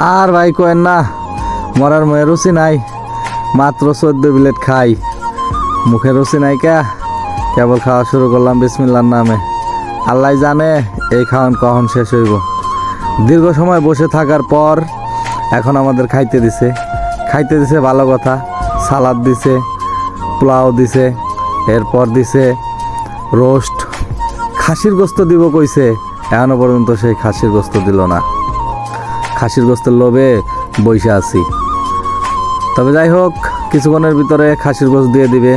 আর ভাই কয়েন না, মরার মুখে রুচি নাই, মাত্র 14 প্লেট খাই, মুখে রুচি নাই কেবল খাওয়া শুরু করলাম বিসমিল্লাহর নামে। আল্লাহ জানে এই খাওয়ান কখন শেষ হইব। দীর্ঘ সময় বসে থাকার পর এখন আমাদের খাইতে দিছে ভালো কথা। সালাদ দিছে, পোলাও দিছে, এরপর দিছে রোস্ট, খাসির গোস্ত দিব কইছে, এখনো পর্যন্ত সেই খাসির গোস্ত দিল না। খাসির গোস্তের লোভে বইসা আছি। তবে যাই হোক, কিছুক্ষণের ভিতরে খাসির গোস্ত দিয়ে দিবে।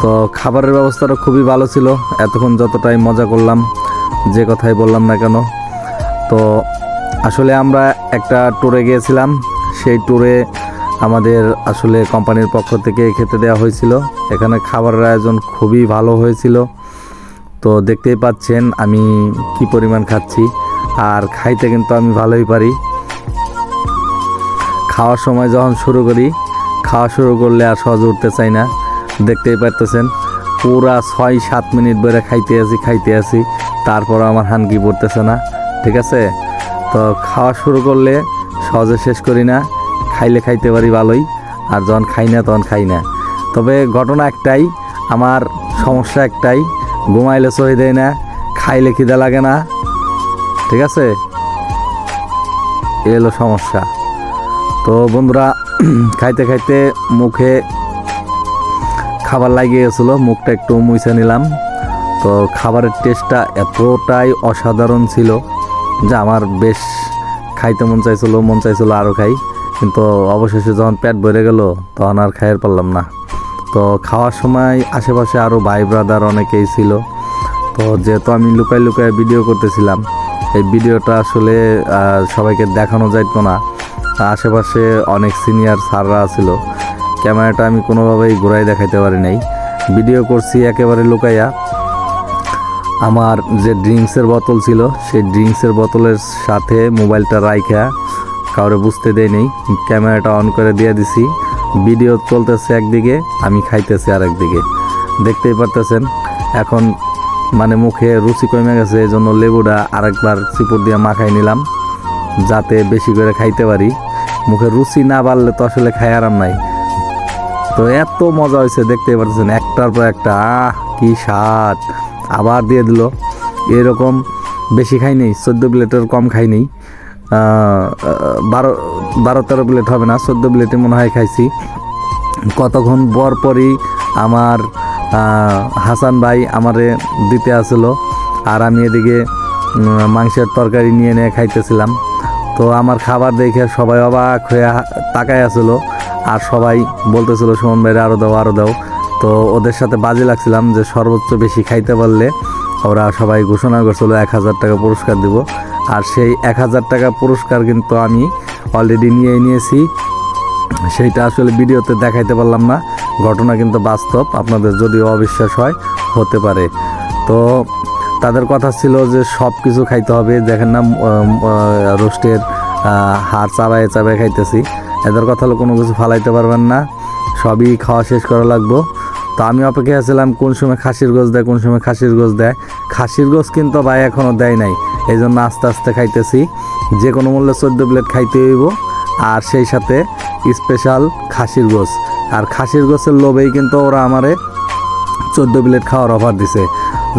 তো খাবারের ব্যবস্থাটা খুবই ভালো ছিল এতক্ষণ যতটাই মজা করলাম, যে কথাই বললাম না কেন। তো আসলে আমরা একটা ট্যুরে গিয়েছিলাম, সেই ট্যুরে আমাদের আসলে কোম্পানির পক্ষ থেকে খেতে দেওয়া হয়েছিল। এখানে খাবারের আয়োজন খুবই ভালো হয়েছিল। তো দেখতেই পাচ্ছেন আমি কি পরিমাণ খাচ্ছি, আর খাইতে কিন্তু আমি ভালোই পারি। খাওয়ার সময় যখন খাওয়া শুরু করলে আর সহজে উঠতে চাই না। দেখতেই পারতেছেন পুরা 6-7 মিনিট ধরে খাইতে আছি, তারপর আমার হানকি পড়তেছে না। ঠিক আছে, তো খাওয়া শুরু করলে সহজে শেষ করি না, খাইতে পারি ভালোই, আর যখন খাই না তখন খাই না। তবে ঘটনা একটাই, আমার সমস্যা একটাই, ঘুমাইলে সহি দেয় না, খাইলে খিদা লাগে না। ঠিক আছে, এ হলো সমস্যা। তো বন্ধুরা, খাইতে মুখে খাবার লাগিয়ে গেছিলো, মুখটা একটু মুছে নিলাম। তো খাবারের টেস্টটা এতটাই অসাধারণ ছিল যে আমার বেশ খাইতে মন চাইছিল আরও খাই, কিন্তু অবশেষে যখন পেট ভরে গেল তখন আর খাইতে পারলাম না। তো খাওয়ার সময় আশেপাশে আরও ভাই ব্রাদার অনেকেই ছিল। তো যেহেতু আমি লুকায় ভিডিও করতেছিলাম, এই ভিডিওটা আসলে সবাইকে দেখানো যাইতো না। আশেপাশে অনেক সিনিয়র স্যাররা ছিল, ক্যামেরাটা আমি কোনোভাবেই ঘুরাই দেখাইতে পারি নাই, ভিডিও করছি একেবারে লুকাইয়া। আমার যে ড্রিঙ্কসের বোতল ছিল, সেই ড্রিঙ্কসের বোতলের সাথে মোবাইলটা রাইখা কাউরে বুঝতে দেয় নেই, ক্যামেরাটা অন করে দিয়ে দিছি। ভিডিও চলতেছে একদিকে, আমি খাইতেছি আর একদিকে। দেখতেই পারতেছেন এখন মানে মুখে রুচি কমে গেছে, এই জন্য লেবুটা আরেকবার চিপুর দিয়ে মাখাই নিলাম যাতে বেশি করে খাইতে পারি। মুখে রুচি না বাড়লে তো আসলে খাই আরাম নাই। তো এত মজা হয়েছে, দেখতেই পাচ্ছেন একটার পর একটা, কি স্বাদ। আবার দিয়ে দিল। এরকম বেশি খাই নেই, 14 প্লেটের কম খাই নেই, 12-13 প্লেট হবে না, 14 প্লেটে মনে হয় খাইছি। কতক্ষণ পরই আমার হাসান ভাই আমারে দিতে আসলো, আর আমি এদিকে মাংসের তরকারি নিয়ে খাইতেছিলাম। তো আমার খাবার দেখে সবাই অবাক হয়ে তাকায় আসলো, আর সবাই বলতেছিল সুমন ভাইরে আরও দাও। তো ওদের সাথে বাজি লাগছিলাম যে সর্বোচ্চ বেশি খাইতে পারলে ওরা সবাই ঘোষণা করছিল 1000 টাকা পুরস্কার দিব। আর সেই 1000 টাকা পুরস্কার কিন্তু আমি অলরেডি নিয়েছি। সেইটা আসলে ভিডিওতে দেখাইতে পারলাম না, ঘটনা কিন্তু বাস্তব, আপনাদের যদিও অবিশ্বাস হয় হতে পারে। তো তাদের কথা ছিল যে সব কিছু খাইতে হবে, দেখেন না রোস্টের হাড় চাবায় খাইতেছি। এদের কথা হলো কোনো কিছু ফালাইতে পারবেন না, সবই খাওয়া শেষ করা লাগবো। তো আমি অপেক্ষা আছিলাম কোন সময় খাসির গোশ দেয়। খাসির গোশ কিন্তু ভাই এখনও দেয় নাই, এই জন্য আস্তে আস্তে খাইতেছি। যে কোনো মূল্যে 14 প্লেট খাইতে হইব, আর সেই সাথে স্পেশাল খাসির গোশ। আর খাসির গোশের লোভেই কিন্তু ওরা আমারে 14 প্লেট খাওয়ার অফার দিছে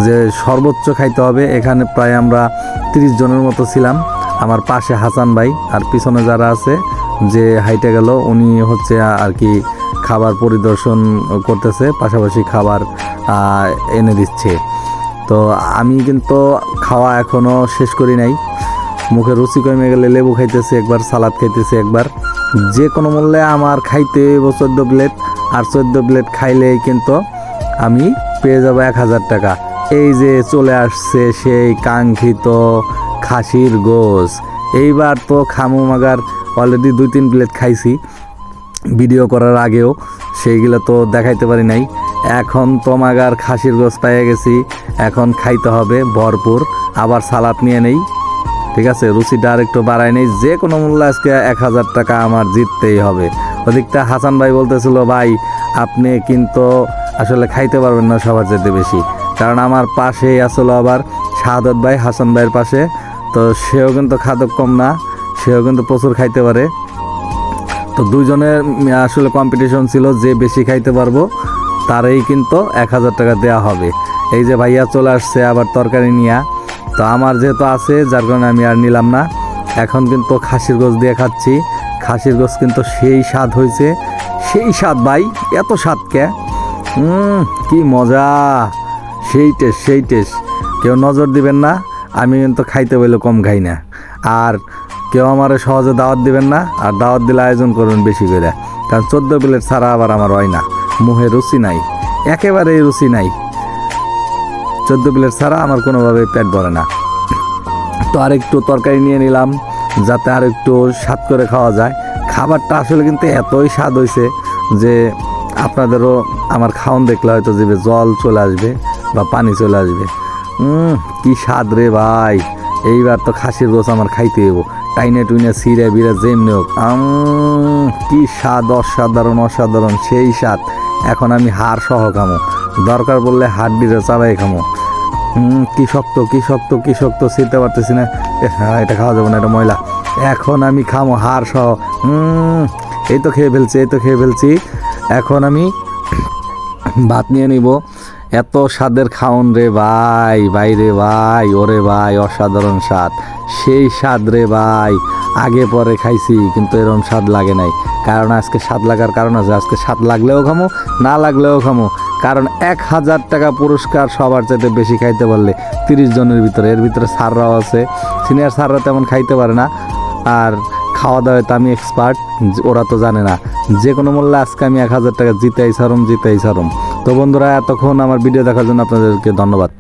যে সর্বোচ্চ খাইতে হবে। এখানে প্রায় আমরা 30 জনের মতো ছিলাম। আমার পাশে হাসান ভাই, আর পিছনে যারা আছে যে হাইটে গেল, উনি হচ্ছে আর কি খাবার পরিদর্শন করতেছে, পাশাপাশি খাবার এনে দিচ্ছে। তো আমি কিন্তু খাওয়া এখনও শেষ করি নাই, মুখে রুচি কমে গেলে লেবু খাইতেছি একবার, সালাদ খাইতেছি একবার। যে কোনো মূল্যে আমার খাইতে 14 প্লেট, আর 14 প্লেট খাইলেই কিন্তু আমি পেয়ে যাব 1000 টাকা। এই যে চলে আসছে সেই কাঙ্ক্ষিত খাসির গোশ। এইবার তো খামু মাগার, অলরেডি 2-3 প্লেট খাইছি ভিডিও করার আগেও, সেইগুলো তো দেখাইতে পারি নাই। এখন তো মাগার খাসির গোশ পেয়ে গেছি, এখন খাইতে হবে ভরপুর। আবার সালাদ নিয়ে নেই, ঠিক আছে, রুচিটা আর একটু বাড়াই নেই। যে কোনো মূল্যে আজকে 1000 টাকা আমার জিততেই হবে। ওদিকটা হাসান ভাই বলতেছিল, ভাই আপনি কিন্তু আসলে খাইতে পারবেন না সবার যেতে বেশি, কারণ আমার পাশেই আসলো আবার শাহাদত ভাই, হাসান ভাইয়ের পাশে। তো সেও কিন্তু খাদক কম না, সেও কিন্তু প্রচুর খাইতে পারে। তো দুইজনের আসলে কম্পিটিশন ছিল, যে বেশি খাইতে পারবো তারই কিন্তু 1000 টাকা দেওয়া হবে। এই যে ভাইয়া চলে আসছে আবার তরকারি নিয়ে, তো আমার যেহেতু আছে যার কারণে আমি আর নিলাম না। এখন কিন্তু খাসির গোশ দিয়ে খাচ্ছি। খাসির গোশ কিন্তু সেই স্বাদ হয়েছে, সেই স্বাদ ভাই, এত স্বাদ কে, কি মজা, সেই টেস্ট, সেই টেস্ট। কেউ নজর দিবেন না, আমি কিন্তু খাইতে বলে কম খাই না। আর কেউ আমার সহজে দাওয়াত দিবেন না, আর দাওয়াত দিলে আয়োজন করবেন বেশি করে, কারণ 14 প্লেট ছাড়া আবার আমার হয় না, মুখে রুচি নাই, একেবারেই রুচি নাই। 14 প্লেট ছাড়া আমার কোনোভাবে পেট ভরে না। তো আরেকটু তরকারি নিয়ে নিলাম যাতে আর একটু স্বাদ করে খাওয়া যায়। খাবারটা আসলে কিন্তু এতই স্বাদ হয়েছে যে আপনাদেরও আমার খাওন দেখলে হয়তো জিভে জল চলে আসবে বা পানি চলে আসবে। কি স্বাদ রে ভাই, এইবার তো খাসির গোছ আমার খাইতে হইব, টাইনে টুইনে সিরে বিরে যেমনি হোক। কি স্বাদ, অসাধারণ অসাধারণ, সেই স্বাদ। এখন আমি হাড় সহ খামো, দরকার বললে হাড্ডিরে চাবাই খামো। কি শক্ত, কি শক্ত, কি শক্ত, ছিঁড়তে পারতেছি না। হ্যাঁ, এটা খাওয়া যাবে না, এটা ময়লা। এখন আমি খামো হাড় সহ। এই তো খেয়ে ফেলছি, এই তো খেয়ে ফেলছি। এখন আমি ভাত নিয়ে নিব। এত স্বাদের খাওন রে ভাই, ভাই রে ভাই, ওরে ভাই, অসাধারণ স্বাদ, সেই স্বাদ রে ভাই। আগে পরে খাইছি কিন্তু এরকম স্বাদ লাগে নাই, কারণ আজকে স্বাদ লাগার কারণ আছে। আজকে স্বাদ লাগলেও খামো, না লাগলেও খামো, কারণ 1000 টাকা পুরস্কার সবার চাইতে বেশি খাইতে পারলে 30 জনের ভিতরে। এর ভিতরে স্যাররাও আছে, সিনিয়র স্যাররা তেমন খাইতে পারে না। আর খাওয়া দাওয়ায় তো আমি এক্সপার্ট, ওরা তো জানে না। যে কোনো মূল্যে আজকে আমি 1000 টাকা জিতেই সারুম। তো বন্ধুরা, এতক্ষণ আমার ভিডিও দেখার জন্য আপনাদেরকে ধন্যবাদ।